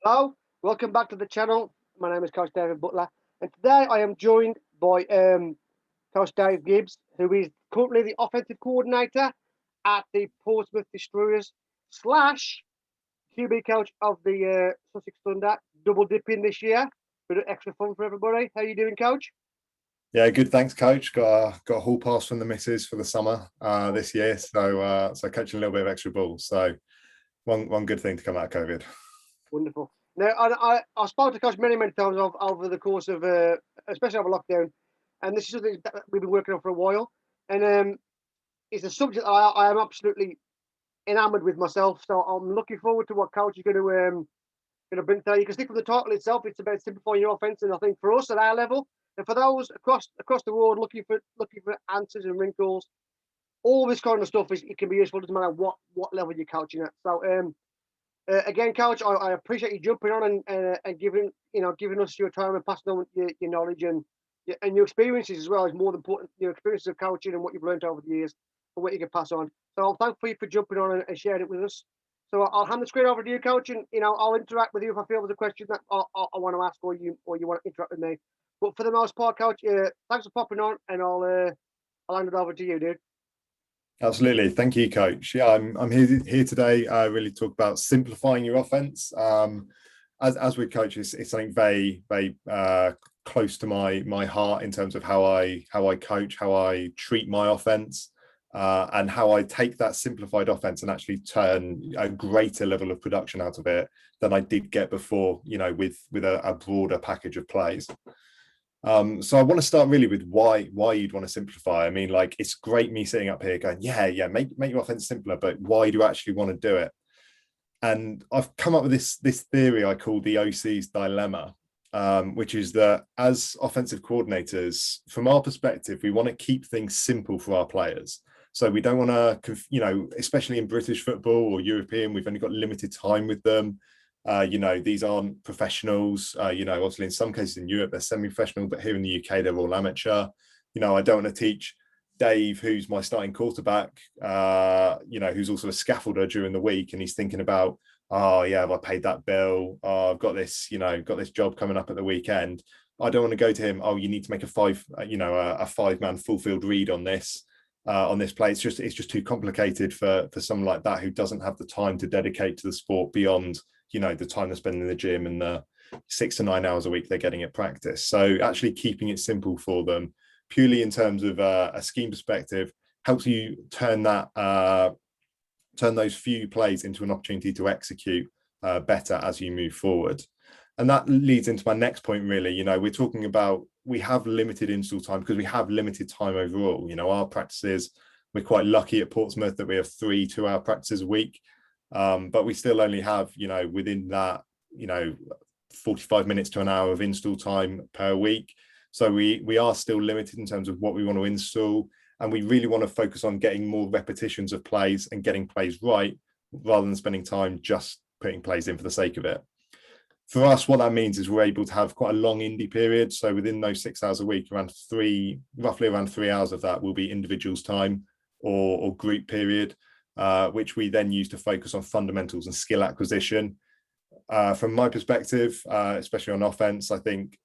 Hello, welcome back to the channel. My name is Coach David Butler, and today I am joined by Coach Dave Gibbs, who is currently the offensive coordinator at the Portsmouth Destroyers slash QB coach of the Sussex Thunder. Double dipping this year, bit of extra fun for everybody. How you doing, Coach? Yeah, good. Thanks, Coach. Got a hall pass from the missus for the summer this year, so coaching a little bit of extra ball. So one good thing to come out of COVID. Wonderful. Now, I spoke to Coach many times over the course of, especially over lockdown, and this is something that we've been working on for a while. And it's a subject I am absolutely enamoured with myself. So I'm looking forward to what Coach is going to bring today. You can see from the title itself, it's about simplifying your offence, and I think for us at our level, and for those across the world looking for answers and wrinkles, all this kind of stuff it can be useful. Doesn't matter what level you're coaching at. So again, Coach, I appreciate you jumping on and giving us your time and passing on your knowledge and your experiences as well is more than important. Your experiences of coaching and what you've learned over the years and what you can pass on. So I'm thankful for jumping on and sharing it with us. So I'll hand the screen over to you, Coach, and I'll interact with you if I feel there's a question that I want to ask or you want to interact with me. But for the most part, Coach, thanks for popping on, and I'll hand it over to you, dude. Absolutely, thank you, Coach. Yeah, I'm here today. Really talk about simplifying your offense. As with Coach, it's something very close to my heart in terms of how I coach, how I treat my offense. And how I take that simplified offense and actually turn a greater level of production out of it than I did get before, with a broader package of plays. So I want to start really with why you'd want to simplify. I mean, like, it's great me sitting up here going, yeah, make your offense simpler, but why do you actually want to do it? And I've come up with this theory I call the OCs Dilemma, which is that as offensive coordinators, from our perspective, we want to keep things simple for our players. So we don't want to, especially in British football or European, we've only got limited time with them. These aren't professionals. Obviously in some cases in Europe, they're semi-professional, but here in the UK, they're all amateur. I don't want to teach Dave, who's my starting quarterback, who's also a scaffolder during the week, and he's thinking about, oh yeah, have I paid that bill? Oh, I've got this job coming up at the weekend. I don't want to go to him, oh, you need to make a 5-man full field read on this play. It's just too complicated for someone like that who doesn't have the time to dedicate to the sport beyond the time they're spending in the gym and the 6 to 9 hours a week they're getting at practice. So actually keeping it simple for them, purely in terms of a scheme perspective, helps you turn those few plays into an opportunity to execute better as you move forward. And that leads into my next point, really. We're talking about, we have limited install time because we have limited time overall. Our practices, we're quite lucky at Portsmouth that we have 3 2-hour practices a week. But we still only have, within that, 45 minutes to an hour of install time per week. So we are still limited in terms of what we want to install. And we really want to focus on getting more repetitions of plays and getting plays right, rather than spending time just putting plays in for the sake of it. For us, what that means is we're able to have quite a long indie period. So within those 6 hours a week, roughly around 3 hours of that will be individuals time or group period, which we then use to focus on fundamentals and skill acquisition. From my perspective, especially on offense, I think,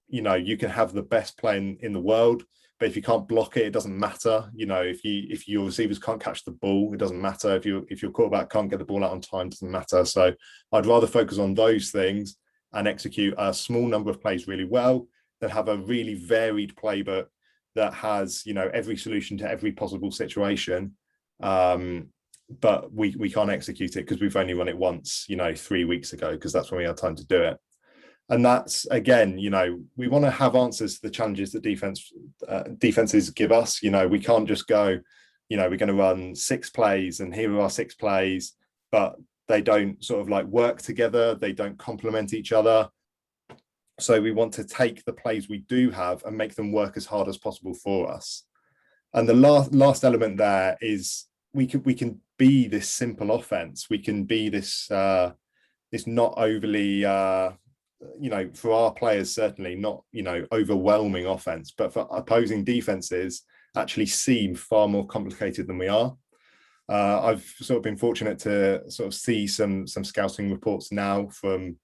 you can have the best play in the world, but if you can't block it, it doesn't matter. If your receivers can't catch the ball, it doesn't matter. If your quarterback can't get the ball out on time, it doesn't matter. So I'd rather focus on those things and execute a small number of plays really well than have a really varied playbook that has, every solution to every possible situation. But we can't execute it because we've only run it once, 3 weeks ago, because that's when we had time to do it. And that's, again, we want to have answers to the challenges that defenses give us. We can't just go, we're going to run 6 plays and here are our 6 plays, but they don't sort of like work together. They don't complement each other. So we want to take the plays we do have and make them work as hard as possible for us. And the last element there is we can be this simple offense. We can be this not overly for our players, certainly not, overwhelming offense, but for opposing defenses actually seem far more complicated than we are. I've sort of been fortunate to sort of see some scouting reports now from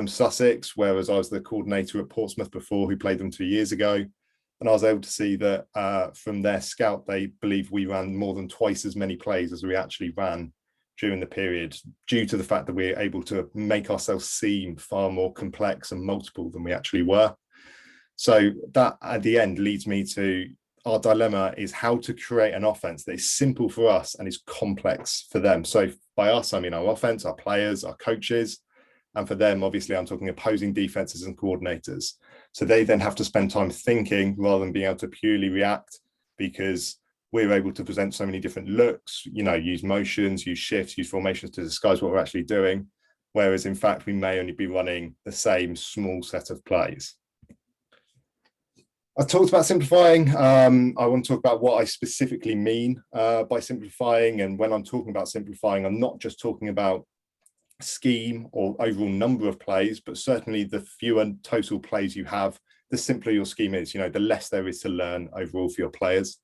Sussex, whereas I was the coordinator at Portsmouth before, who played them 2 years ago. And I was able to see that from their scout, they believe we ran more than twice as many plays as we actually ran during the period, due to the fact that we're able to make ourselves seem far more complex and multiple than we actually were. So that at the end leads me to our dilemma is how to create an offense that is simple for us and is complex for them. So by us, I mean our offense, our players, our coaches, and for them, obviously, I'm talking opposing defenses and coordinators. So they then have to spend time thinking rather than being able to purely react, because we're able to present so many different looks, use motions, use shifts, use formations to disguise what we're actually doing. Whereas in fact, we may only be running the same small set of plays. I talked about simplifying. I want to talk about what I specifically mean by simplifying. And when I'm talking about simplifying, I'm not just talking about scheme or overall number of plays, but certainly the fewer total plays you have, the simpler your scheme is, the less there is to learn overall for your players.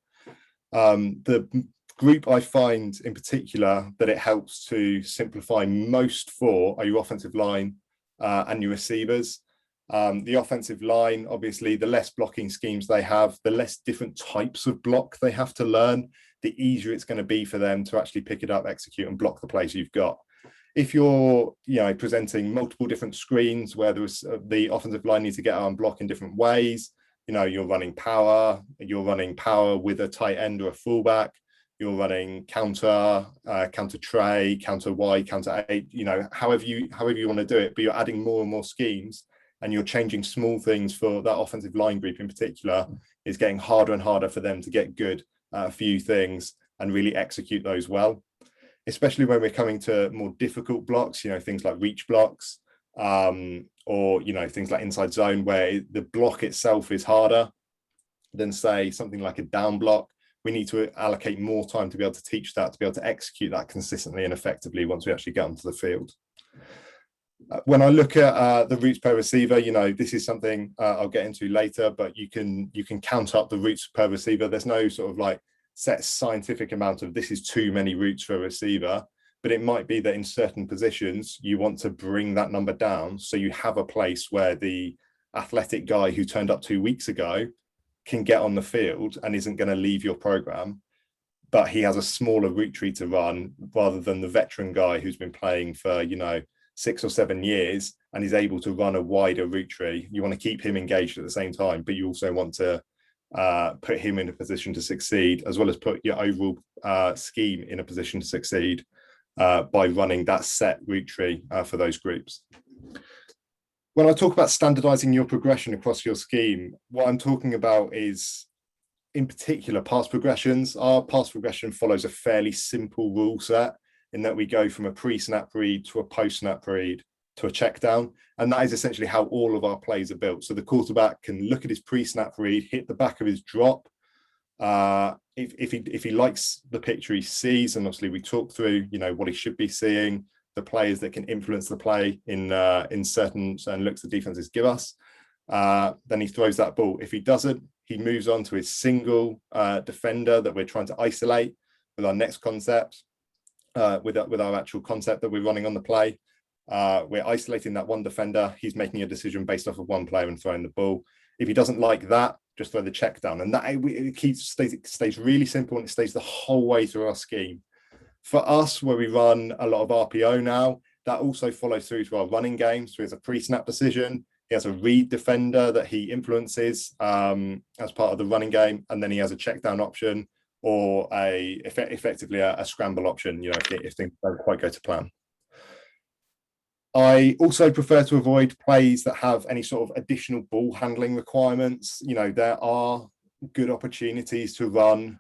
The group I find in particular that it helps to simplify most for are your offensive line and your receivers. The offensive line, obviously, the less blocking schemes they have, the less different types of block they have to learn, the easier it's going to be for them to actually pick it up, execute, and block the plays you've got. If you're, presenting multiple different screens where the offensive line needs to get out and block in different ways, you're running power with a tight end or a fullback, you're running counter tray, counter Y, counter 8, however you want to do it, but you're adding more and more schemes, and you're changing small things for that offensive line group in particular. It's getting harder and harder for them to get good at a few things and really execute those well, especially when we're coming to more difficult blocks, things like reach blocks, or, things like inside zone, where the block itself is harder than, say, something like a down block. We need to allocate more time to be able to teach that, to be able to execute that consistently and effectively once we actually get onto the field. When I look at the routes per receiver, this is something I'll get into later, but you can count up the routes per receiver. There's no sort of like set scientific amount of this is too many routes for a receiver, but it might be that in certain positions you want to bring that number down, so you have a place where the athletic guy who turned up 2 weeks ago can get on the field and isn't going to leave your program, but he has a smaller route tree to run rather than the veteran guy who's been playing for 6 or 7 years and is able to run a wider route tree. You want to keep him engaged at the same time, but you also want to put him in a position to succeed, as well as put your overall scheme in a position to succeed by running that set route tree for those groups. When I talk about standardizing your progression across your scheme, what I'm talking about is, in particular, pass progressions. Our pass progression follows a fairly simple rule set, in that we go from a pre-snap read to a post-snap read to a check down. And that is essentially how all of our plays are built. So the quarterback can look at his pre-snap read, hit the back of his drop. If he likes the picture he sees, and obviously we talk through, what he should be seeing, the players that can influence the play in certain looks the defenses give us, then he throws that ball. If he doesn't, he moves on to his single defender that we're trying to isolate with our next concept. With our actual concept that we're running on the play, we're isolating that one defender. He's making a decision based off of one player and throwing the ball. If he doesn't like that, just throw the check down. And that it stays really simple, and it stays the whole way through our scheme. For us, where we run a lot of RPO now, that also follows through to our running game. So he has a pre-snap decision. He has a read defender that he influences as part of the running game, and then he has a check down option, or effectively a scramble option, if things don't quite go to plan. I also prefer to avoid plays that have any sort of additional ball handling requirements. There are good opportunities to run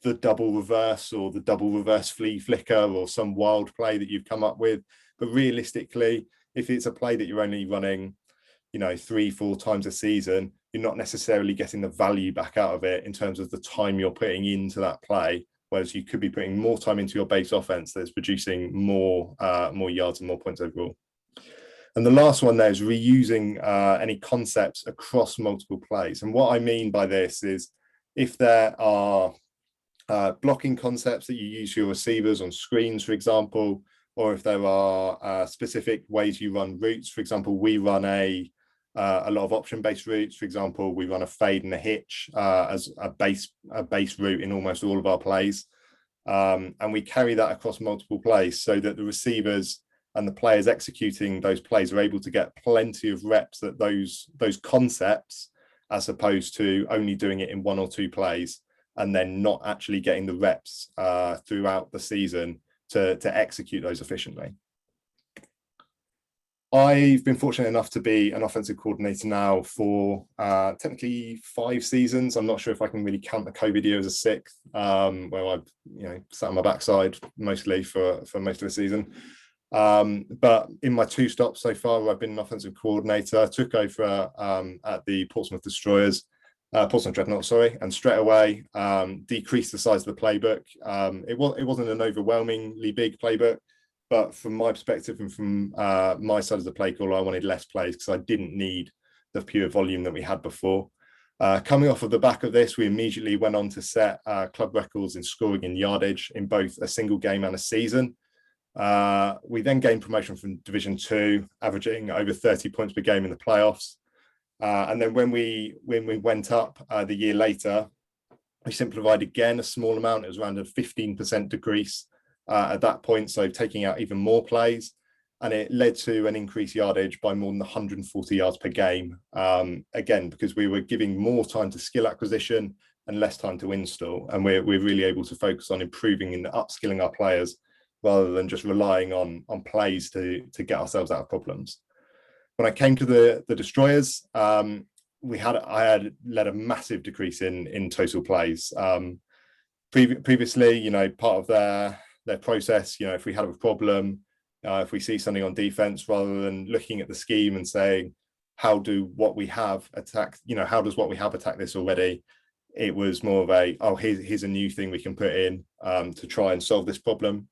the double reverse or the double reverse flea flicker or some wild play that you've come up with. But realistically, if it's a play that you're only running, 3-4 times a season, you're not necessarily getting the value back out of it in terms of the time you're putting into that play, whereas you could be putting more time into your base offense that's producing more yards and more points overall. And the last one there is reusing any concepts across multiple plays. And what I mean by this is, if there are blocking concepts that you use for your receivers on screens, for example, or if there are specific ways you run routes. For example, we run a lot of option-based routes. For example, we run a fade and a hitch as a base route in almost all of our plays. And we carry that across multiple plays so that the receivers and the players executing those plays are able to get plenty of reps at those concepts, as opposed to only doing it in 1 or 2 plays and then not actually getting the reps throughout the season to execute those efficiently. I've been fortunate enough to be an offensive coordinator now for technically 5 seasons. I'm not sure if I can really count the COVID year as a 6th, where I've sat on my backside mostly for most of the season. But in my 2 stops so far, I've been an offensive coordinator. I took over at the Portsmouth Destroyers, Portsmouth Dreadnought, sorry, and straight away decreased the size of the playbook. It wasn't an overwhelmingly big playbook, but from my perspective and from my side of the play call, I wanted less plays because I didn't need the pure volume that we had before. Coming off of the back of this, we immediately went on to set club records in scoring and yardage in both a single game and a season. We then gained promotion from Division 2, averaging over 30 points per game in the playoffs. And then when we went up the year later, we simplified again a small amount. It was around a 15% decrease at that point, so taking out even more plays. And it led to an increased yardage by more than 140 yards per game. Again, because we were giving more time to skill acquisition and less time to install. And we're really able to focus on improving and upskilling our players rather than just relying on plays to get ourselves out of problems. When I came to the Destroyers, I had led a massive decrease in total plays. Previously, part of their process, if we had a problem, if we see something on defense, rather than looking at the scheme and saying, how does what we have attack this already? It was more of here's a new thing we can put in to try and solve this problem.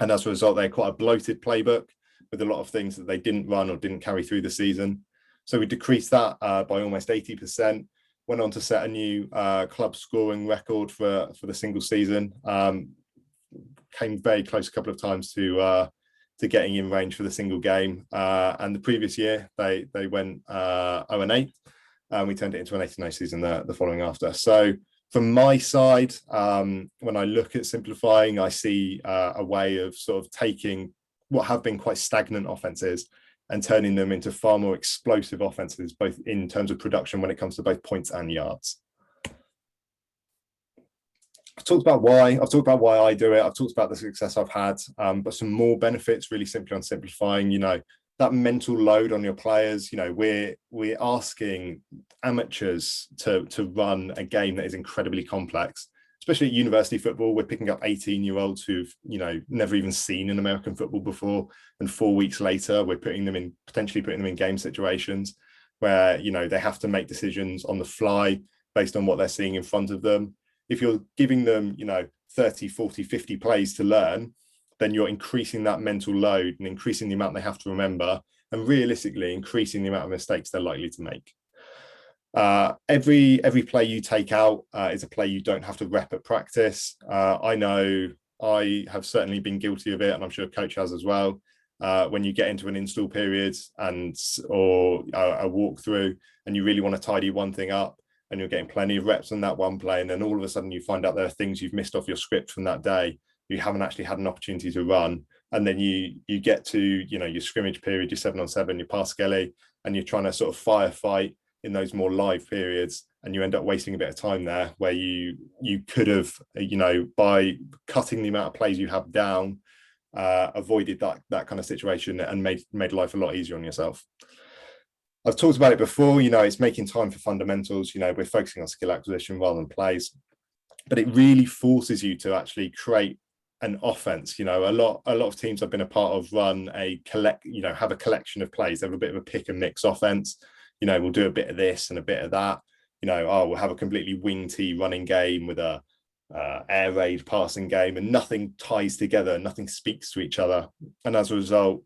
And as a result, they had quite a bloated playbook with a lot of things that they didn't run or didn't carry through the season. So we decreased that by almost 80%, went on to set a new club scoring record for the single season. Came very close a couple of times to getting in range for the single game. And the previous year, they went 0-8, and we turned it into an 8-0 season the following after. So from my side, when I look at simplifying, I see a way of sort of taking what have been quite stagnant offenses and turning them into far more explosive offenses, both in terms of production when it comes to both points and yards. I've talked about why I do it. I've talked about the success I've had, but some more benefits really simply on simplifying, that mental load on your players. We're asking amateurs to run a game that is incredibly complex, especially at university football. We're picking up 18-year-olds who've, never even seen an American football before. And 4 weeks later, we're potentially putting them in game situations where, they have to make decisions on the fly based on what they're seeing in front of them. If you're giving them, 30, 40, 50 plays to learn, then you're increasing that mental load and increasing the amount they have to remember, and realistically increasing the amount of mistakes they're likely to make. Every play you take out is a play you don't have to rep at practice. I know I have certainly been guilty of it, and I'm sure coach has as well. When you get into an install period or a walkthrough, and you really want to tidy one thing up, and you're getting plenty of reps on that one play, and then all of a sudden you find out there are things you've missed off your script from that day you haven't actually had an opportunity to run, and then you get to your scrimmage period, your 7-on-7, your pass skelly, and you're trying to sort of firefight in those more live periods, and you end up wasting a bit of time there where you could have, by cutting the amount of plays you have down, avoided that kind of situation and made life a lot easier on yourself. I've talked about it before, it's making time for fundamentals. We're focusing on skill acquisition rather than plays, but it really forces you to actually create an offense. A lot of teams I've been a part of run have a collection of plays. They have a bit of a pick and mix offense. We'll do a bit of this and a bit of that. We'll have a completely wing tee running game with a air raid passing game, and nothing ties together, nothing speaks to each other. And as a result,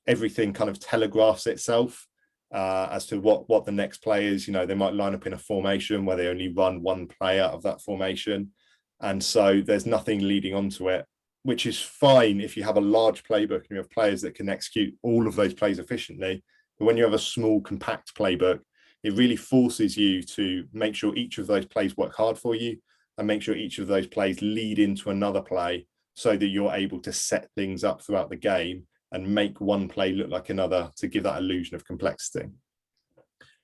everything kind of telegraphs itself as to what the next play is. They might line up in a formation where they only run one player of that formation. And so there's nothing leading onto it, which is fine if you have a large playbook and you have players that can execute all of those plays efficiently. But when you have a small, compact playbook, it really forces you to make sure each of those plays work hard for you and make sure each of those plays lead into another play so that you're able to set things up throughout the game and make one play look like another to give that illusion of complexity.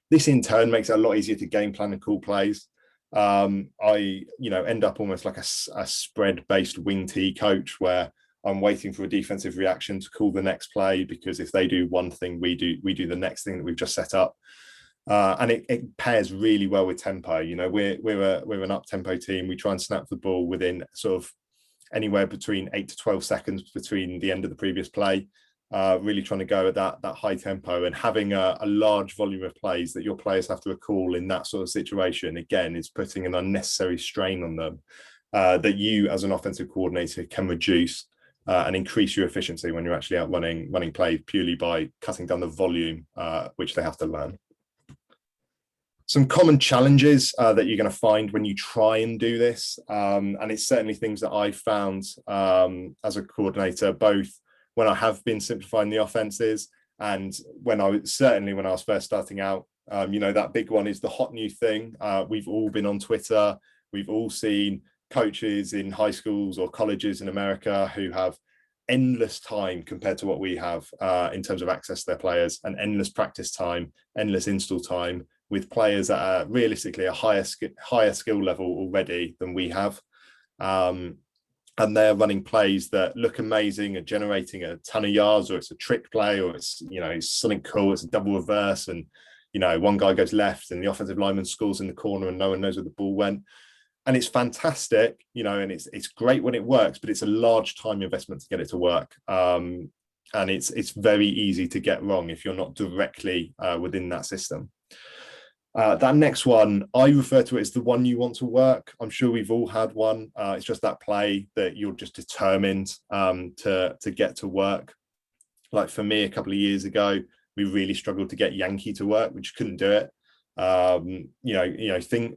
This in turn makes it a lot easier to game plan and call plays. I end up almost like a spread-based wing T coach where I'm waiting for a defensive reaction to call the next play, because if they do one thing, we do the next thing that we've just set up. And it pairs really well with tempo. We're an up-tempo team. We try and snap the ball within sort of anywhere between 8 to 12 seconds between the end of the previous play. Really trying to go at that high tempo, and having a large volume of plays that your players have to recall in that sort of situation, again, is putting an unnecessary strain on them that you as an offensive coordinator can reduce and increase your efficiency when you're actually out running plays purely by cutting down the volume which they have to learn. Some common challenges that you're going to find when you try and do this, and it's certainly things that I found as a coordinator, both when I have been simplifying the offenses and when I was first starting out. That big one is the hot new thing. We've all been on Twitter. We've all seen coaches in high schools or colleges in America who have endless time compared to what we have in terms of access to their players, and endless practice time, endless install time, with players that are realistically a higher skill level already than we have. And they're running plays that look amazing and generating a ton of yards, or it's a trick play, or it's something cool, it's a double reverse, and one guy goes left and the offensive lineman scores in the corner and no one knows where the ball went. And it's fantastic, and it's great when it works, but it's a large time investment to get it to work. And it's very easy to get wrong if you're not directly within that system. That next one, I refer to it as the one you want to work. I'm sure we've all had one. It's just that play that you're just determined to get to work. Like for me, a couple of years ago, we really struggled to get Yankee to work. We just couldn't do it.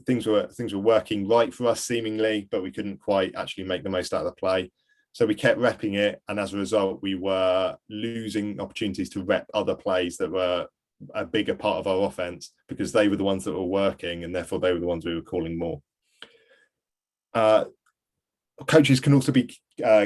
Things were working right for us seemingly, but we couldn't quite actually make the most out of the play. So we kept repping it, and as a result, we were losing opportunities to rep other plays that were a bigger part of our offense, because they were the ones that were working, and therefore they were the ones we were calling more. Coaches can also be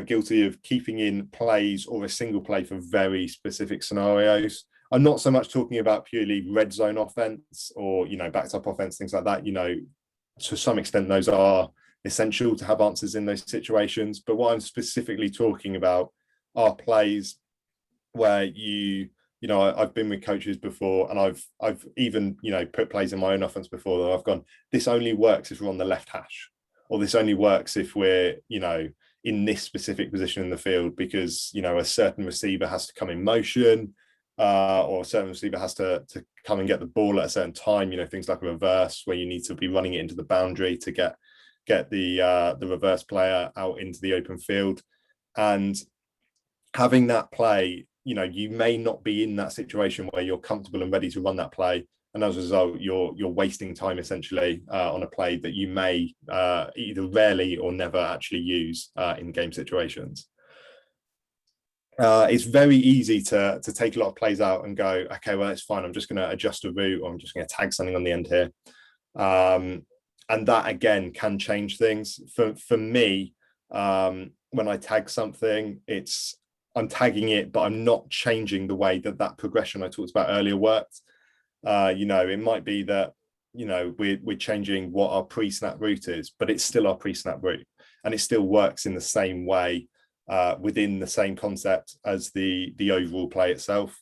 guilty of keeping in plays or a single play for very specific scenarios. I'm not so much talking about purely red zone offense or backed up offense, things like that. To some extent those are essential to have answers in those situations, but what I'm specifically talking about are plays where I've been with coaches before, and I've even put plays in my own offense before that I've gone, this only works if we're on the left hash, or this only works if we're in this specific position in the field, because a certain receiver has to come in motion, or a certain receiver has to come and get the ball at a certain time. Things like a reverse, where you need to be running it into the boundary to get the reverse player out into the open field. And having that play, you may not be in that situation where you're comfortable and ready to run that play, and as a result, you're wasting time essentially on a play that you may either rarely or never actually use in game situations. It's very easy to take a lot of plays out and go, okay, well, it's fine, I'm just going to adjust a route, or I'm just going to tag something on the end here. And that again can change things. For me, when I tag something, I'm tagging it, but I'm not changing the way that progression I talked about earlier worked. It might be that we're changing what our pre-snap route is, but it's still our pre-snap route, and it still works in the same way within the same concept as the overall play itself.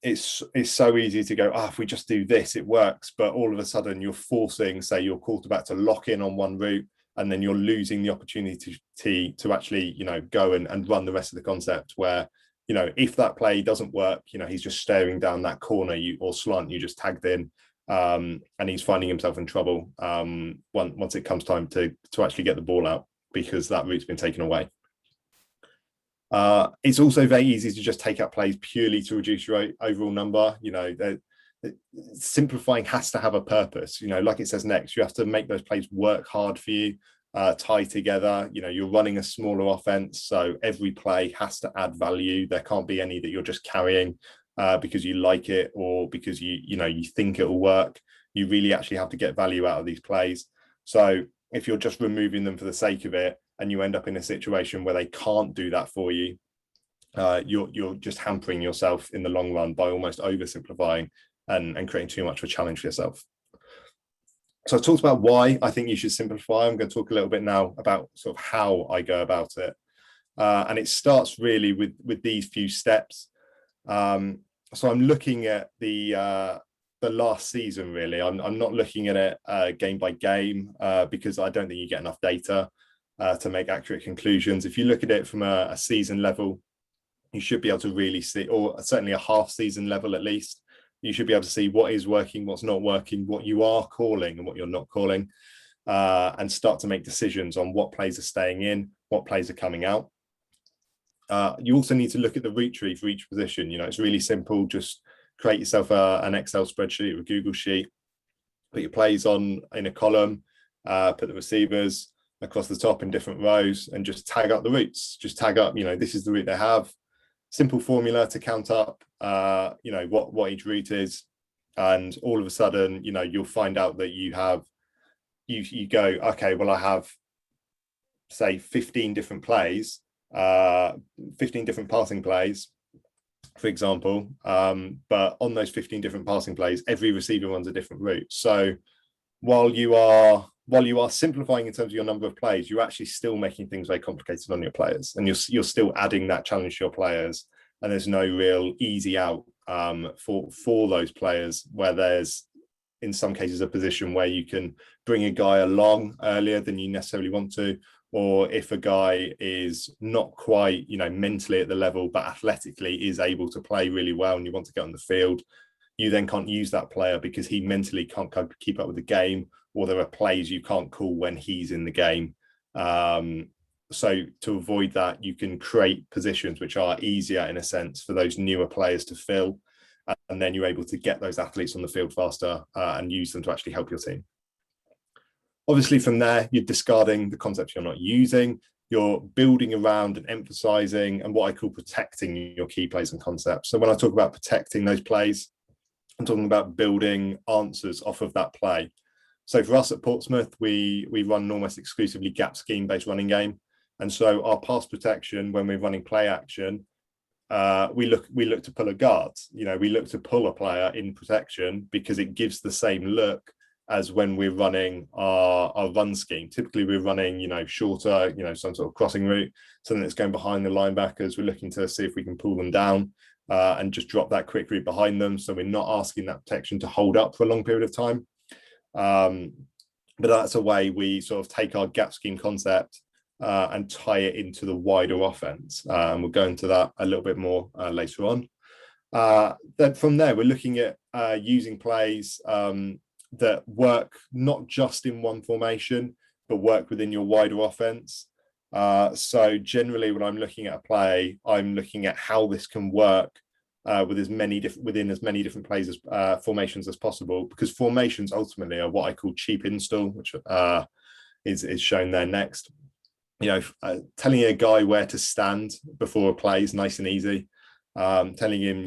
It's so easy to go, if we just do this, it works, but all of a sudden you're forcing, say, your quarterback to lock in on one route, and then you're losing the opportunity to actually go and run the rest of the concept, where if that play doesn't work, he's just staring down that corner or slant you just tagged in, and he's finding himself in trouble once it comes time to actually get the ball out, because that route's been taken away. It's also very easy to just take out plays purely to reduce your overall number. Simplifying has to have a purpose. Like it says next, you have to make those plays work hard for you. tie together. You know, you're running a smaller offense, so every play has to add value. There can't be any that you're just carrying because you like it or because you think it will work. You really actually have to get value out of these plays. So if you're just removing them for the sake of it and you end up in a situation where they can't do that for you, you're just hampering yourself in the long run by almost oversimplifying and creating too much of a challenge for yourself. So I talked about why I think you should simplify. I'm going to talk a little bit now about sort of how I go about it. And it starts really with these few steps. So I'm looking at the last season, really. I'm not looking at it game by game because I don't think you get enough data to make accurate conclusions. If you look at it from a season level, you should be able to really see, or certainly a half season level at least, you should be able to see what is working, what's not working, what you are calling and what you're not calling, and start to make decisions on what plays are staying in, what plays are coming out. You also need to look at the route tree for each position. You know, it's really simple. Just create yourself an Excel spreadsheet or a Google sheet, put your plays in a column, put the receivers across the top in different rows, and just tag up the routes. Just tag up, this is the route they have. Simple formula to count up, what each route is, and all of a sudden, you'll find out that you go, okay, well, I have, say, 15 different plays, 15 different passing plays, for example, but on those 15 different passing plays, every receiver runs a different route. So while you are simplifying in terms of your number of plays, you're actually still making things very complicated on your players, and you're still adding that challenge to your players. And there's no real easy out for those players, where there's, in some cases, a position where you can bring a guy along earlier than you necessarily want to, or if a guy is not quite, mentally at the level, but athletically is able to play really well, and you want to get on the field, you then can't use that player because he mentally can't keep up with the game, or there are plays you can't call when he's in the game. So to avoid that, you can create positions which are easier, in a sense, for those newer players to fill, and then you're able to get those athletes on the field faster and use them to actually help your team. Obviously, from there, you're discarding the concepts you're not using. You're building around and emphasizing and what I call protecting your key plays and concepts. So when I talk about protecting those plays, I'm talking about building answers off of that play. So for us at Portsmouth, we run an almost exclusively gap scheme based running game. And so our pass protection, when we're running play action, we look to pull a guard. We look to pull a player in protection because it gives the same look as when we're running our run scheme. Typically we're running, shorter, some sort of crossing route, something that's going behind the linebackers. We're looking to see if we can pull them down and just drop that quick route behind them. So we're not asking that protection to hold up for a long period of time. But that's a way we sort of take our gap scheme concept and tie it into the wider offense. And we'll go into that a little bit more later on. Then from there, we're looking at using plays that work not just in one formation, but work within your wider offense. So generally, when I'm looking at a play, I'm looking at how this can work within as many different plays as formations as possible, because formations ultimately are what I call cheap install, which is shown there next. Telling a guy where to stand before a play is nice and easy. Telling him,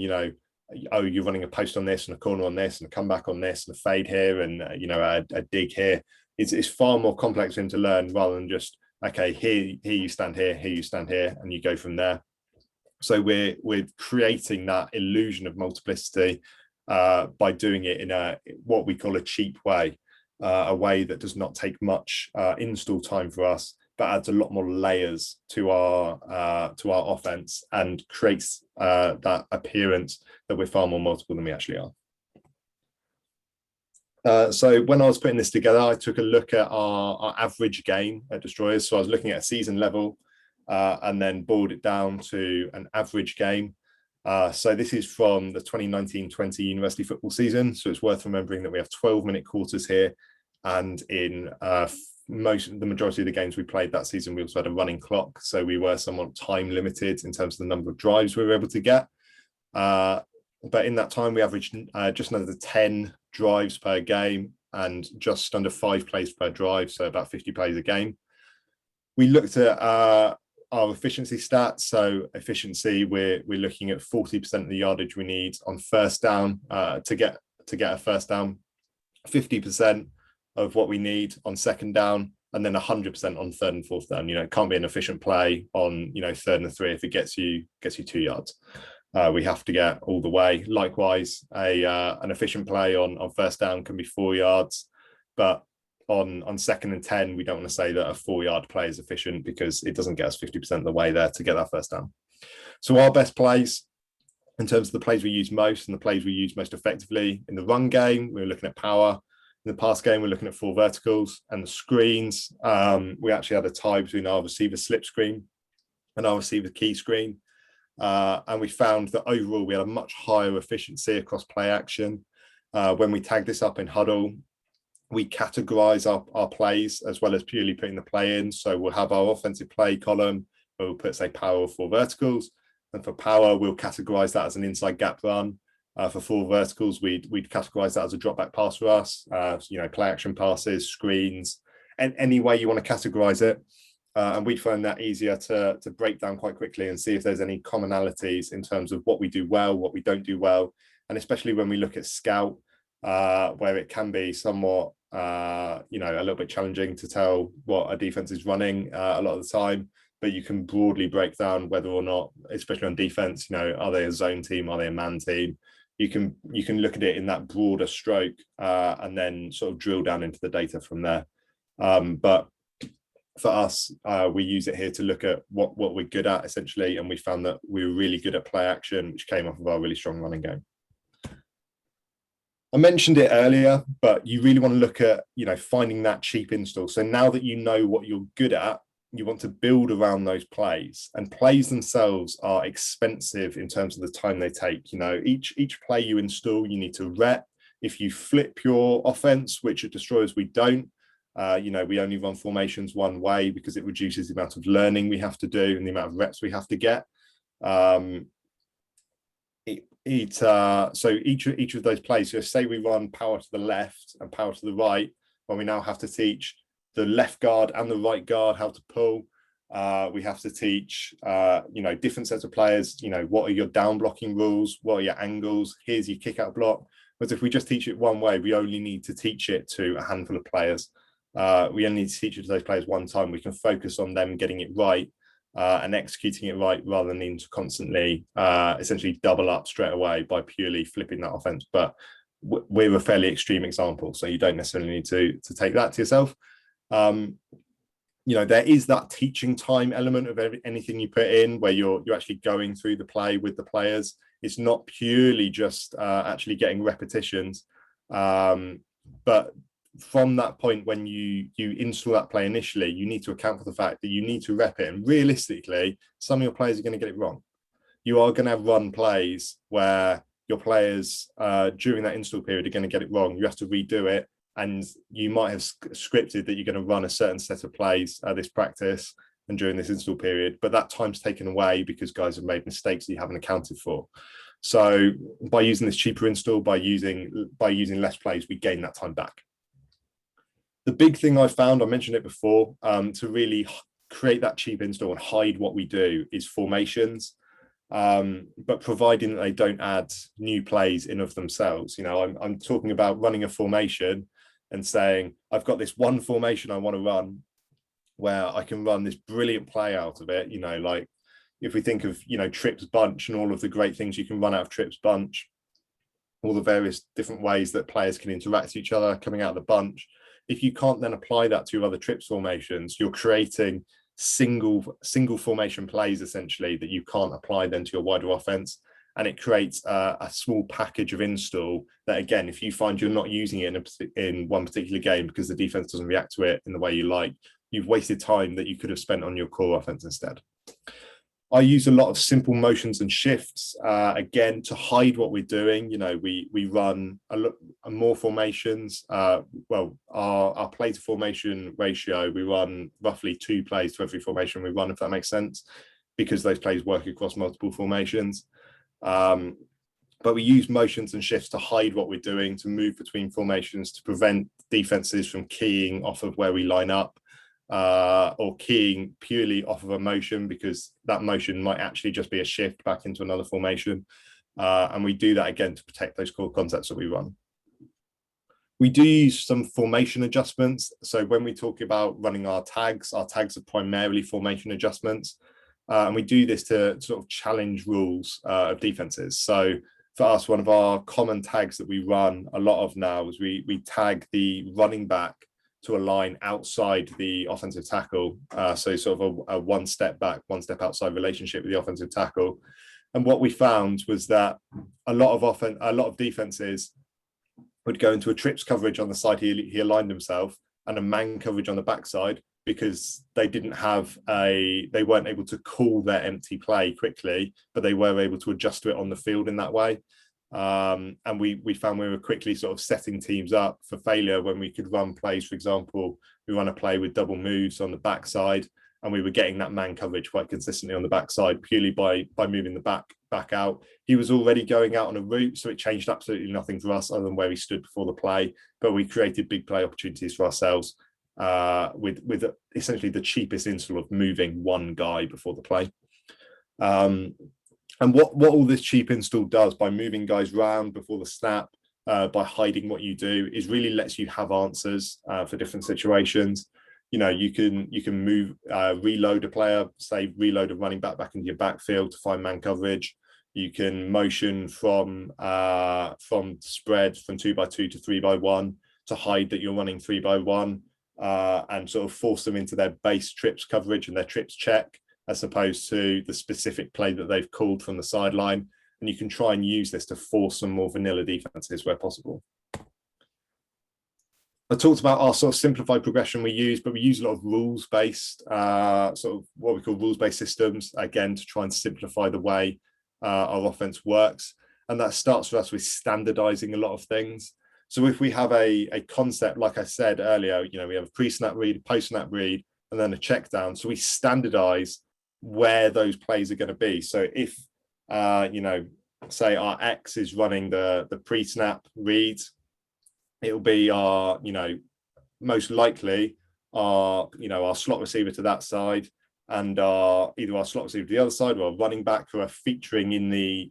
oh, you're running a post on this and a corner on this and a comeback on this and a fade here and a dig here. It's far more complex for him to learn, rather than just, okay, here you stand here you stand here, and you go from there. So we're creating that illusion of multiplicity by doing it in what we call a cheap way, a way that does not take much install time for us, but adds a lot more layers to our offense and creates that appearance that we're far more multiple than we actually are. So when I was putting this together, I took a look at our average game at Destroyers. So I was looking at a season level and then boiled it down to an average game. So this is from the 2019-20 university football season. So it's worth remembering that we have 12-minute quarters here, and in the majority of the games we played that season, we also had a running clock, so we were somewhat time limited in terms of the number of drives we were able to get. But in that time, we averaged just under 10 drives per game and just under 5 plays per drive, so about 50 plays a game. We looked at our efficiency stats. So efficiency, we're looking at 40% of the yardage we need on first down to get a first down, 50% of what we need on second down, and then 100% on third and fourth down. It can't be an efficient play on third and 3 if it gets you 2 yards. We have to get all the way. Likewise, an efficient play on first down can be 4 yards, but on second and 10, we don't want to say that a 4-yard play is efficient because it doesn't get us 50% of the way there to get that first down. So our best plays, in terms of the plays we use most and the plays we use most effectively in the run game, we're looking at power. In the pass game, we're looking at 4 verticals and the screens. We actually had a tie between our receiver slip screen and our receiver key screen. And we found that overall we had a much higher efficiency across play action. When we tag this up in huddle, we categorize our plays as well as purely putting the play in. So we'll have our offensive play column where we'll put, say, power of 4 verticals. And for power, we'll categorize that as an inside gap run. For 4 verticals, we'd categorize that as a drop back pass for us, play action passes, screens, and any way you want to categorize it. And we find that easier to break down quite quickly and see if there's any commonalities in terms of what we do well, what we don't do well. And especially when we look at scout, where it can be somewhat, a little bit challenging to tell what a defense is running a lot of the time, but you can broadly break down whether or not, especially on defense, are they a zone team, are they a man team? You can look at it in that broader stroke and then sort of drill down into the data from there. But for us, we use it here to look at what we're good at essentially, and we found that we were really good at play action, which came off of our really strong running game. I mentioned it earlier, but you really want to look at, finding that cheap install. So now that you know what you're good at, you want to build around those plays, and plays themselves are expensive in terms of the time they take. Each play you install, you need to rep. If you flip your offense, which at Destroyers we don't, we only run formations one way because it reduces the amount of learning we have to do and the amount of reps we have to get. So each of those plays, so say we run power to the left and power to the right, when we now have to teach the left guard and the right guard how to pull. We have to teach different sets of players, what are your down blocking rules, what are your angles, here's your kick out block. But if we just teach it one way, we only need to teach it to a handful of players. We only need to teach it to those players one time. We can focus on them getting it right and executing it right, rather than needing to constantly essentially double up straight away by purely flipping that offense. But we're a fairly extreme example, so you don't necessarily need to take that to yourself. There is that teaching time element of anything you put in, where you're actually going through the play with the players. It's not purely just actually getting repetitions, but from that point, when you install that play initially, you need to account for the fact that you need to rep it. And realistically, some of your players are going to get it wrong. You are going to run plays where your players during that install period are going to get it wrong. You have to redo it. And you might have scripted that you're going to run a certain set of plays this practice and during this install period, but that time's taken away because guys have made mistakes that you haven't accounted for. So by using this cheaper install, by using less plays, we gain that time back. The big thing I found, I mentioned it before, to really create that cheap install and hide what we do is formations, but providing that they don't add new plays in of themselves. I'm talking about running a formation and saying, I've got this one formation I want to run where I can run this brilliant play out of it. Like if we think of, Trips Bunch and all of the great things you can run out of Trips Bunch, all the various different ways that players can interact with each other coming out of the bunch. If you can't then apply that to your other trips formations, you're creating single formation plays essentially that you can't apply then to your wider offense. And it creates a small package of install that, again, if you find you're not using it in one particular game because the defense doesn't react to it in the way you like, you've wasted time that you could have spent on your core offense instead. I use a lot of simple motions and shifts, again, to hide what we're doing. We run more formations. Our play to formation ratio, we run roughly 2 plays to every formation we run, if that makes sense, because those plays work across multiple formations. But we use motions and shifts to hide what we're doing, to move between formations, to prevent defenses from keying off of where we line up. or keying purely off of a motion, because that motion might actually just be a shift back into another formation. And we do that again to protect those core concepts that we run. We do use some formation adjustments. So when we talk about running our tags are primarily formation adjustments. And we do this to sort of challenge rules of defenses. So for us, one of our common tags that we run a lot of now is we tag the running back to a line outside the offensive tackle. So sort of a one step back, one step outside relationship with the offensive tackle. And what we found was that a lot of defenses would go into a trips coverage on the side he aligned himself, and a man coverage on the backside, because they weren't able to call their empty play quickly, but they were able to adjust to it on the field in that way. And we found we were quickly sort of setting teams up for failure when we could run plays. For example, we run a play with double moves on the backside, and we were getting that man coverage quite consistently on the backside purely by moving the back out. He was already going out on a route, so it changed absolutely nothing for us other than where he stood before the play, but we created big play opportunities for ourselves with essentially the cheapest install of moving one guy before the play. And what all this cheap install does by moving guys around before the snap, by hiding what you do, is really lets you have answers for different situations. You know, you can move, reload a player, say reload a running back into your backfield to find man coverage. You can motion from spread from 2x2 to 3x1 to hide that you're running 3x1, and sort of force them into their base trips coverage and their trips check, as opposed to the specific play that they've called from the sideline. And you can try and use this to force some more vanilla defenses where possible. I talked about our sort of simplified progression we use, but we use a lot of rules-based, sort of what we call rules-based systems, again, to try and simplify the way our offense works. And that starts for us with standardizing a lot of things. So if we have a concept, like I said earlier, you know, we have a pre-snap read, post-snap read, and then a check down. So we standardize where those plays are going to be. So if, you know, say our X is running the pre-snap read, it'll be our, you know, most likely our, you know, our slot receiver to that side, and either our slot receiver to the other side, or our running back, who are featuring in the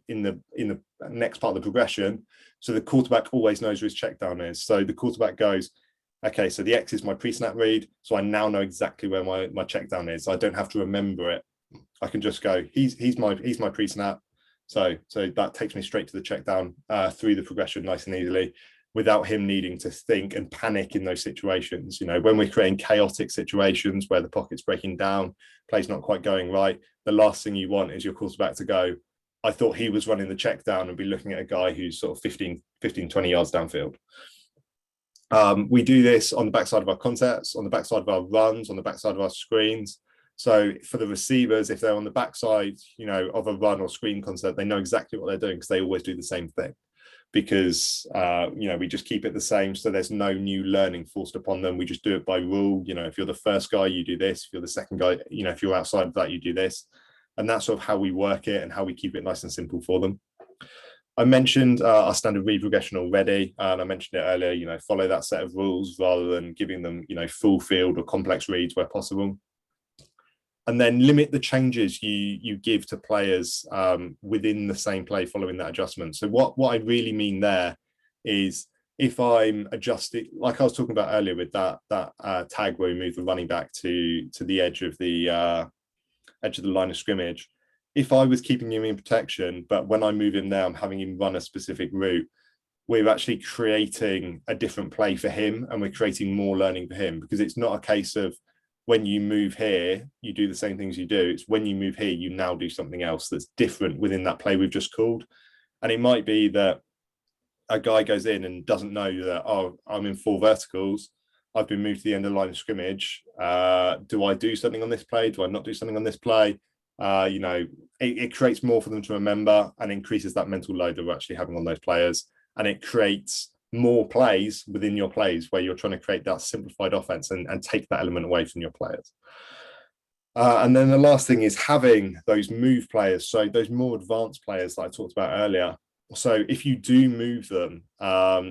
next part of the progression. So the quarterback always knows where his check down is. So the quarterback goes, okay, so the X is my pre-snap read, so I now know exactly where my check down is. I don't have to remember it. I can just go, he's my pre-snap. So that takes me straight to the check down through the progression nice and easily, without him needing to think and panic in those situations. You know, when we're creating chaotic situations where the pocket's breaking down, play's not quite going right, the last thing you want is your quarterback to go, I thought he was running the check down, and be looking at a guy who's sort of 15, 20 yards downfield. We do this on the backside of our concepts, on the backside of our runs, on the backside of our screens. So for the receivers, if they're on the backside, you know, of a run or screen concept, they know exactly what they're doing, because they always do the same thing. Because you know, we just keep it the same, so there's no new learning forced upon them. We just do it by rule. You know, if you're the first guy, you do this. If you're the second guy, you know, if you're outside of that, you do this. And that's sort of how we work it and how we keep it nice and simple for them. I mentioned our standard read progression already, and I mentioned it earlier. You know, follow that set of rules rather than giving them, you know, full field or complex reads where possible. And then limit the changes you give to players within the same play following that adjustment. So what I really mean there is, if I'm adjusting, like I was talking about earlier with that tag where we move the running back to the edge of the line of scrimmage, if I was keeping him in protection, but when I move him there, I'm having him run a specific route, we're actually creating a different play for him, and we're creating more learning for him, because it's not a case of, when you move here, you do the same things you do. It's when you move here, you now do something else that's different within that play we've just called. And it might be that a guy goes in and doesn't know that, oh, I'm in 4 verticals, I've been moved to the end of the line of scrimmage. Do I do something on this play? Do I not do something on this play? You know, it creates more for them to remember, and increases that mental load that we're actually having on those players. And it creates more plays within your plays where you're trying to create that simplified offense and take that element away from your players. And then the last thing is having those move players, so those more advanced players that I talked about earlier. So if you do move them,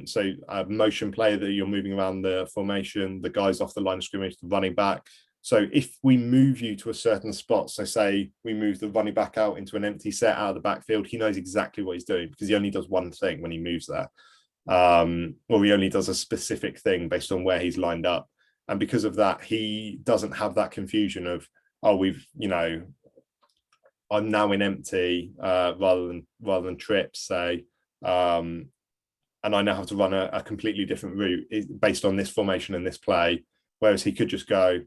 so a motion player that you're moving around the formation, the guys off the line of scrimmage, the running back, So if we move you to a certain spot, so say we move the running back out into an empty set out of the backfield, he knows exactly what he's doing because he only does one thing when he moves there. Or he only does a specific thing based on where he's lined up. And because of that, he doesn't have that confusion of, oh, I'm now in empty rather than trips, say, and I now have to run a completely different route based on this formation and this play. Whereas he could just go,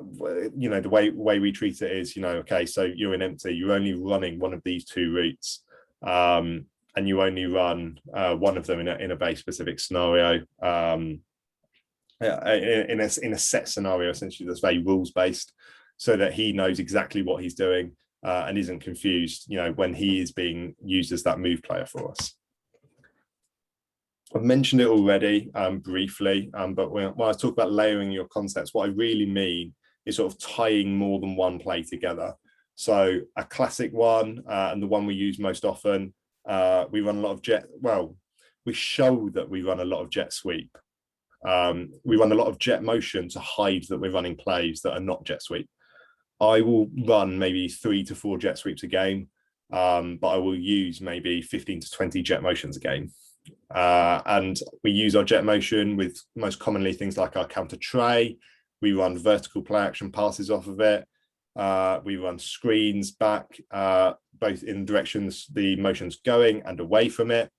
the way we treat it is, okay, so you're in empty, you're only running one of these two routes, and you only run one of them in a very specific scenario, in a set scenario, essentially, that's very rules based, so that he knows exactly what he's doing and isn't confused, when he is being used as that move player for us. I've mentioned it already briefly, but when I talk about layering your concepts, what I really mean is sort of tying more than one play together. So a classic one, and the one we use most often, we run a lot of jet. Well, we show that we run a lot of jet sweep. We run a lot of jet motion to hide that we're running plays that are not jet sweep. I will run maybe 3 to 4 jet sweeps a game, but I will use maybe 15 to 20 jet motions a game. And we use our jet motion with most commonly things like our counter tray. We run vertical play action passes off of it. We run screens back, both in directions the motion's going and away from it.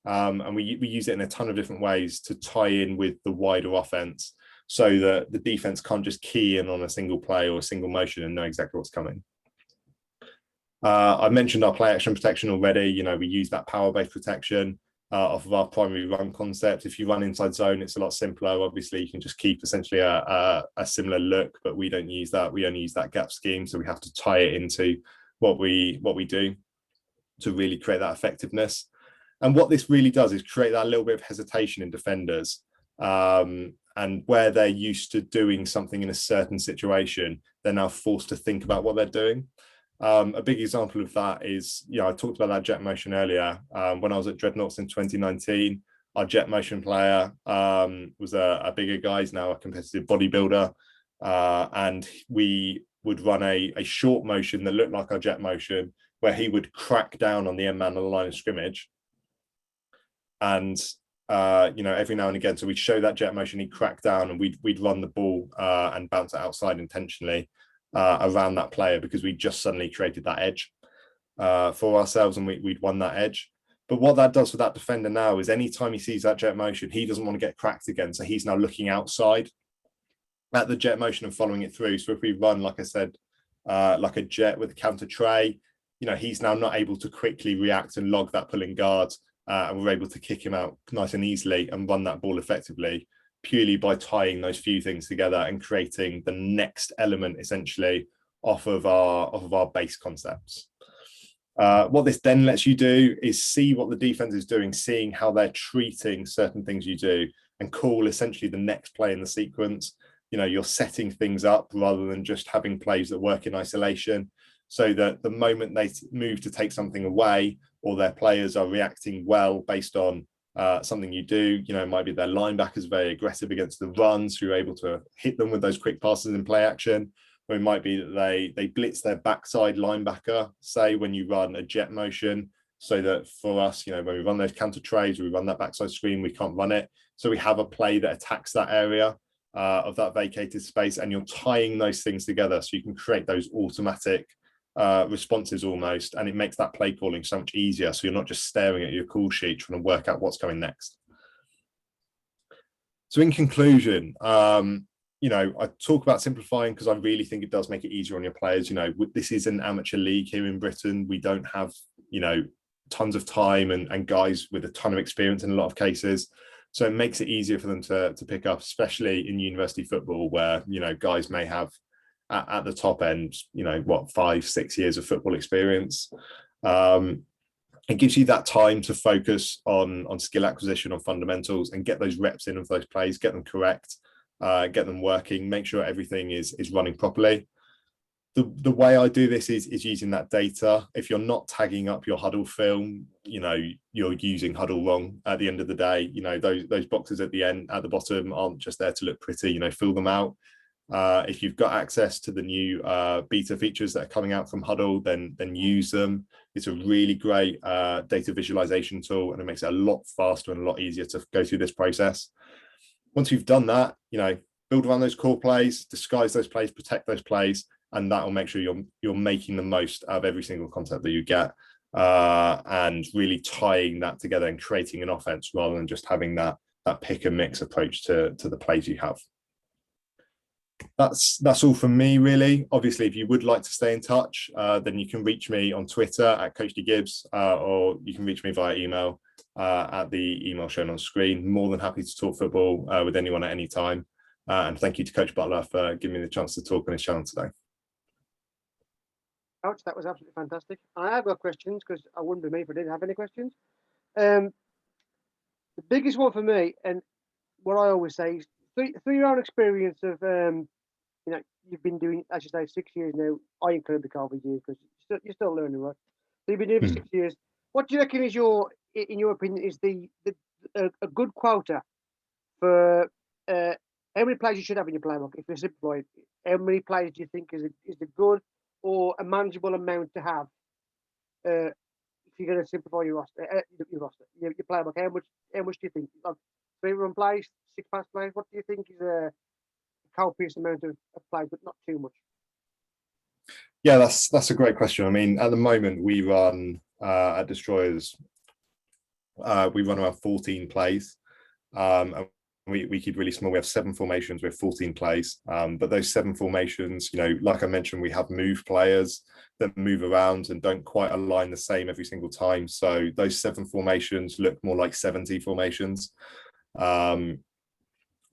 And we use it in a ton of different ways to tie in with the wider offense, so that the defense can't just key in on a single play or a single motion and know exactly what's coming. I mentioned our play action protection already. We use that power-based protection off of our primary run concept. If you run inside zone, it's a lot simpler. Obviously, you can just keep essentially a similar look, but we don't use that. We only use that gap scheme, so we have to tie it into what we do to really create that effectiveness. And what this really does is create that little bit of hesitation in defenders. And where they're used to doing something in a certain situation, they're now forced to think about what they're doing. A big example of that is, I talked about that jet motion earlier. When I was at Dreadnoughts in 2019, our jet motion player was a bigger guy, he's now a competitive bodybuilder. And we would run a short motion that looked like our jet motion, where he would crack down on the end man on the line of scrimmage. And every now and again, so we'd show that jet motion, he'd crack down, and we'd run the ball and bounce it outside intentionally around that player, because we just suddenly created that edge for ourselves, and we'd won that edge. But what that does for that defender now is anytime he sees that jet motion, he doesn't want to get cracked again. So he's now looking outside at the jet motion and following it through. So if we run, like I said, like a jet with a counter tray, he's now not able to quickly react and log that pulling guard. And we're able to kick him out nice and easily and run that ball effectively, purely by tying those few things together and creating the next element essentially off of our base concepts. What this then lets you do is see what the defense is doing, seeing how they're treating certain things you do, and call essentially the next play in the sequence. You're setting things up rather than just having plays that work in isolation, so that the moment they move to take something away, or their players are reacting well based on something you do, it might be their linebackers very aggressive against the runs, so you're able to hit them with those quick passes in play action. Or it might be that they blitz their backside linebacker, say, when you run a jet motion, so that for us, when we run those counter trays, we run that backside screen, we can't run it. So we have a play that attacks that area of that vacated space, and you're tying those things together so you can create those automatic responses almost, and it makes that play calling so much easier, so you're not just staring at your call sheet trying to work out what's coming next. So in conclusion, I talk about simplifying because I really think it does make it easier on your players. This is an amateur league here in Britain. We don't have tons of time and guys with a ton of experience in a lot of cases, so it makes it easier for them to pick up, especially in university football, where guys may have at the top end, 5-6 years of football experience. It gives you that time to focus on skill acquisition, on fundamentals, and get those reps in of those plays, get them correct, get them working, make sure everything is running properly. The way I do this is using that data. If you're not tagging up your huddle film, you're using huddle wrong at the end of the day. Those boxes at the bottom aren't just there to look pretty. Fill them out. If you've got access to the new beta features that are coming out from Huddle, then use them. It's a really great data visualization tool, and it makes it a lot faster and a lot easier to go through this process. Once you've done that, build around those core plays, disguise those plays, protect those plays, and that will make sure you're making the most out of every single concept that you get, and really tying that together and creating an offense rather than just having that pick and mix approach to the plays you have. That's all from me, really. Obviously, if you would like to stay in touch, then you can reach me on Twitter at Coach Dave Gibbs, or you can reach me via email at the email shown on screen. More than happy to talk football with anyone at any time. And thank you to Coach Butler for giving me the chance to talk on his channel today. Coach, that was absolutely fantastic. I have got questions, because I wouldn't be me if I didn't have any questions. The biggest one for me, and what I always say, is through your own experience of you've been doing, as you say, 6 years now. I include the COVID years because you're still learning, right? So you've been doing it for 6 years. What do you reckon is in your opinion, is a good quota for how many players you should have in your playbook? If you're simplified, how many players do you think is a good or a manageable amount to have? If you're going to simplify your roster, your playbook, how much do you think? Like 3 players, 6 pass players. What do you think is a copious amount of play, but not too much? Yeah, that's a great question. I mean, at the moment we run at Destroyers, we run around 14 plays, and we keep really small. We have 7 formations, we have 14 plays, but those 7 formations, like I mentioned, we have move players that move around and don't quite align the same every single time. So those 7 formations look more like 70 formations.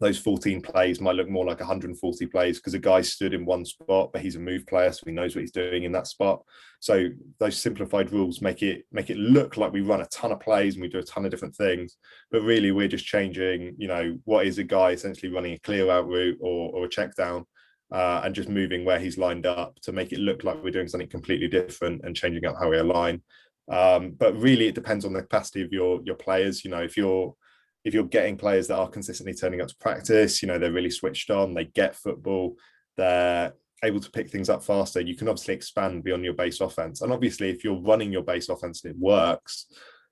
Those 14 plays might look more like 140 plays because a guy stood in one spot, but he's a move player, so he knows what he's doing in that spot. So those simplified rules make it look like we run a ton of plays and we do a ton of different things, but really we're just changing, what is a guy essentially running a clear out route or a check down, and just moving where he's lined up to make it look like we're doing something completely different and changing up how we align. But really it depends on the capacity of your players. If you're getting players that are consistently turning up to practice, they're really switched on, they get football, they're able to pick things up faster, you can obviously expand beyond your base offense. And obviously, if you're running your base offense and it works,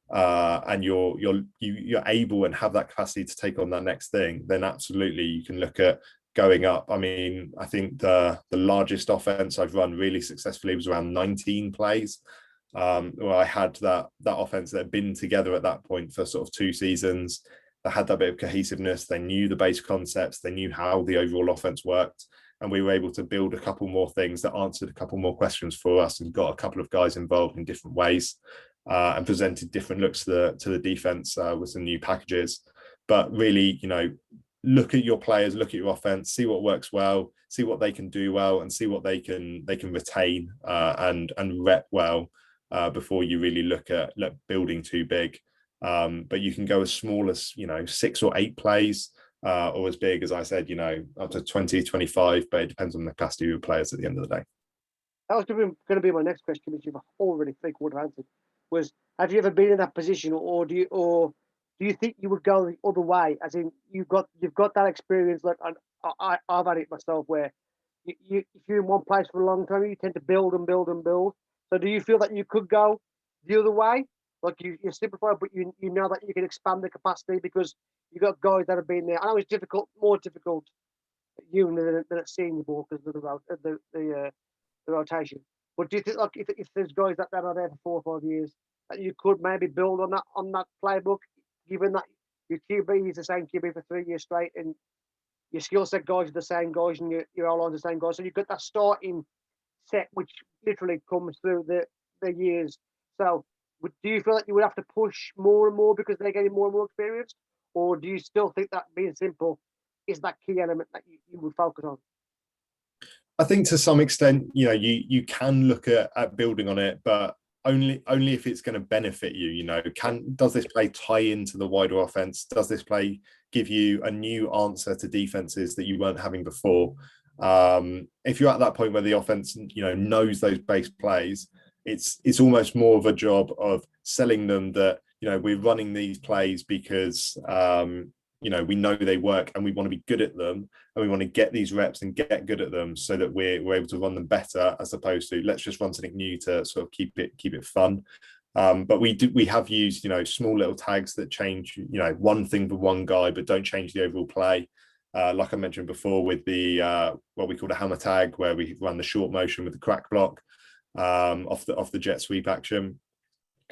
and you're able and have that capacity to take on that next thing, then absolutely you can look at going up. I mean, I think the largest offense I've run really successfully was around 19 plays. Where I had that offense that had been together at that point for sort of 2 seasons. They had that bit of cohesiveness. They knew the base concepts. They knew how the overall offense worked. And we were able to build a couple more things that answered a couple more questions for us and got a couple of guys involved in different ways, and presented different looks to the defense with some new packages. But really, look at your players, look at your offense, see what works well, see what they can do well, and see what they can retain and rep well. Before you really look at building too big. But you can go as small as 6 or 8 plays, or as big as I said, up to 20, 25, but it depends on the capacity of your players at the end of the day. That was going to be my next question, which you've already three-quarter answered. Was, have you ever been in that position, or do you think you would go the other way? As in, you've got that experience. Like I've had it myself, where if you're in one place for a long time, you tend to build and build and build. So do you feel that you could go the other way? Like you simplify, but you know that you can expand the capacity because you've got guys that have been there. I know it's more difficult at uni than at senior ball because of the rotation. But do you think, like, if there's guys that are there for 4 or 5 years, that you could maybe build on that playbook, given that your QB is the same QB for 3 years straight, and your skill set guys are the same guys, and your all-lines the same guys, so you've got that starting set which literally comes through the years. So do you feel like you would have to push more and more because they're getting more and more experienced, or do you still think that being simple is that key element that you would focus on? I think to some extent, you can look at building on it, but only if it's going to benefit you. Does this play tie into the wider offense? Does this play give you a new answer to defenses that you weren't having before? If you're at that point where the offense, knows those base plays, it's almost more of a job of selling them that, we're running these plays because we know they work and we want to be good at them, and we want to get these reps and get good at them so that we're able to run them better, as opposed to let's just run something new to sort of keep it fun. But we have used small little tags that change one thing for one guy but don't change the overall play. Like I mentioned before, with the what we call a hammer tag, where we run the short motion with the crack block off the jet sweep action.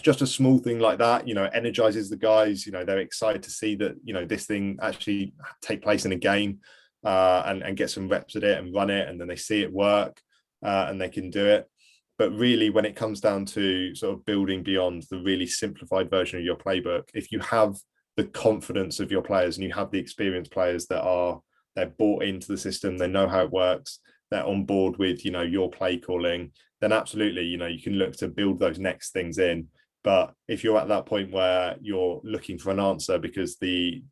Just a small thing like that, energizes the guys. They're excited to see that this thing actually take place in a game, and get some reps at it and run it, and then they see it work, and they can do it. But really, when it comes down to sort of building beyond the really simplified version of your playbook, if you have the confidence of your players and you have the experienced players they're bought into the system, they know how it works, they're on board with your play calling, then absolutely you can look to build those next things in. But if you're at that point where you're looking for an answer because the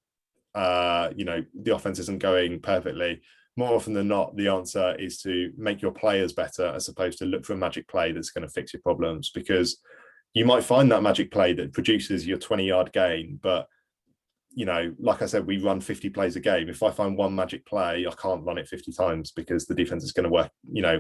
offense isn't going perfectly, more often than not, the answer is to make your players better, as opposed to look for a magic play that's going to fix your problems. Because you might find that magic play that produces your 20-yard gain, but like I said, we run 50 plays a game. If I find one magic play, I can't run it 50 times because the defense is going to work,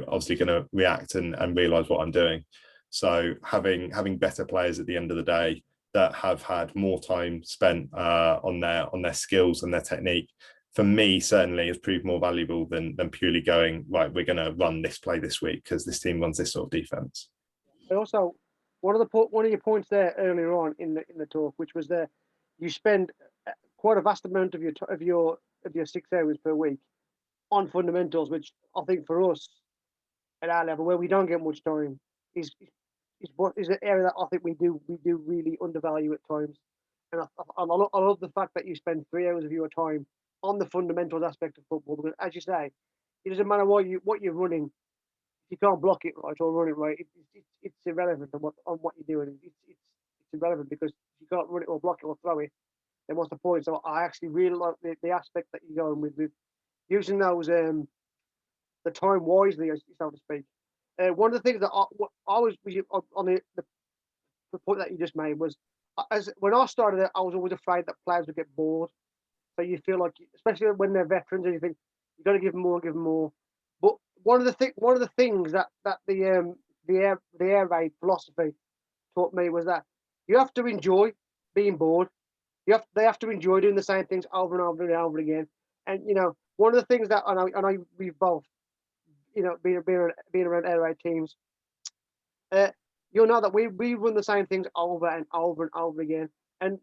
obviously going to react and realize what I'm doing. So having better players at the end of the day that have had more time spent on their skills and their technique, for me, certainly has proved more valuable than purely going, right, we're going to run this play this week because this team runs this sort of defense. Also, one of your points there earlier on in the talk, which was that you spend quite a vast amount of your 6 hours per week on fundamentals, which I think for us at our level, where we don't get much time, is an area that I think we do really undervalue at times. And I love the fact that you spend 3 hours of your time on the fundamentals aspect of football, because, as you say, it doesn't matter what you're running. If you can't block it right or run it right, it's irrelevant on what you're doing. It's irrelevant, because if you can't run it or block it or throw it, then what's the point? So I actually really like the aspect that you're going with using those the time wisely, so to speak. One of the things that I was on the point that you just made was, when I started it, I was always afraid that players would get bored. So you feel like, especially when they're veterans, and you think you've got to give them more. But one of the things that the air raid philosophy taught me was that you have to enjoy being bored. They have to enjoy doing the same things over and over and over again. And one of the things that I know we've both being around air raid teams, you'll know that we run the same things over and over and over again. And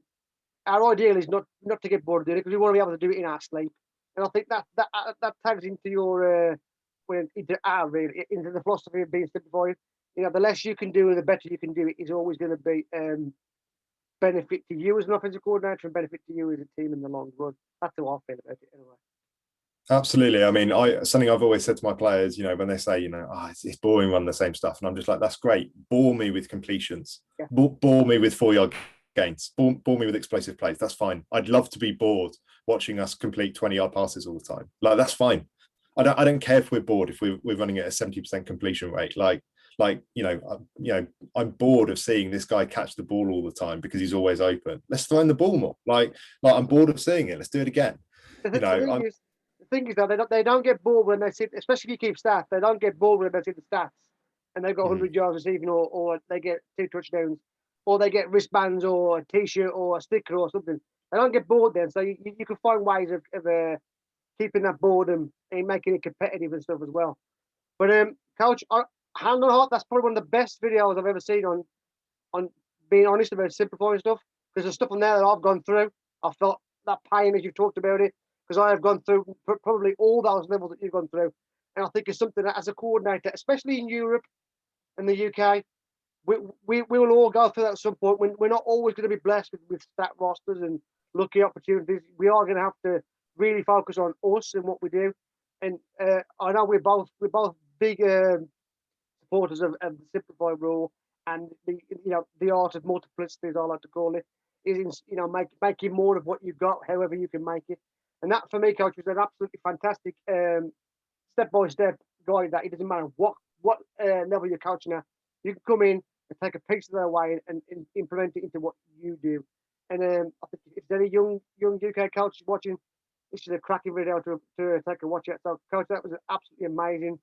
our ideal is not to get bored of doing it, because we want to be able to do it in our sleep. And I think that tags into your into the philosophy of being simplified. The less you can do and the better you can do it is always going to be benefit to you as an offensive coordinator and benefit to you as a team in the long run. That's how I feel about it anyway. Absolutely. I mean, something I've always said to my players, when they say, it's boring running the same stuff, and I'm just like, that's great. Bore me with completions. Yeah. Bore me with 4-yard gains. Bore me with explosive plays. That's fine. I'd love to be bored watching us complete 20-yard passes all the time. Like, that's fine. I don't care if we're bored, if we're running at a 70% completion rate. I'm bored of seeing this guy catch the ball all the time because he's always open. Let's throw in the ball more. Like I'm bored of seeing it. Let's do it again. The thing is though, they don't get bored when they see, especially if you keep stats. They don't get bored when they see the stats and they've got 100 yards receiving, or they get 2 touchdowns, or they get wristbands or a T-shirt or a sticker or something. They don't get bored then. So you can find ways of keeping that boredom and making it competitive and stuff as well. But Coach, hand on heart, that's probably one of the best videos I've ever seen on being honest about simplifying stuff, because there's stuff on there that I've gone through. I felt that pain as you've talked about it, because I have gone through probably all those levels that you've gone through. And I think it's something that, as a coordinator, especially in Europe and the UK, we will all go through that at some point. We're not always going to be blessed with stat rosters and lucky opportunities. We are going to have to really focus on us and what we do. And I know we're both big supporters of the Simplfy rule, and the art of multiplicity, as I like to call it, is making more of what you've got, however you can make it. And that, for me, Coach, was an absolutely fantastic step-by-step guide. That it doesn't matter what level you're coaching at, you can come in and take a piece of their way and implement it into what you do. And I think if there's any young UK coaches watching, this is a cracking video to take a watch it. So, Coach, that was an absolutely amazing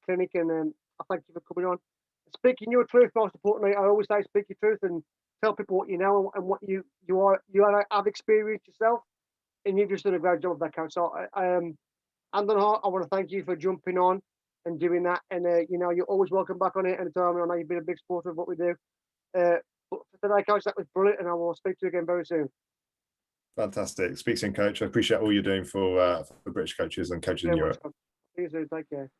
clinic, and I thank you for coming on. Speaking your truth, most importantly, I always say speak your truth and tell people what you know and what you have experienced yourself, and you've just done a great job of that, Coach. So, hand on heart, I want to thank you for jumping on and doing that. And you're always welcome back on it anytime. I know you've been a big supporter of what we do. But for today, Coach, that was brilliant, and I will speak to you again very soon. Fantastic. Speak soon, Coach. I appreciate all you're doing for British coaches and coaches in Europe. See you soon. Take care.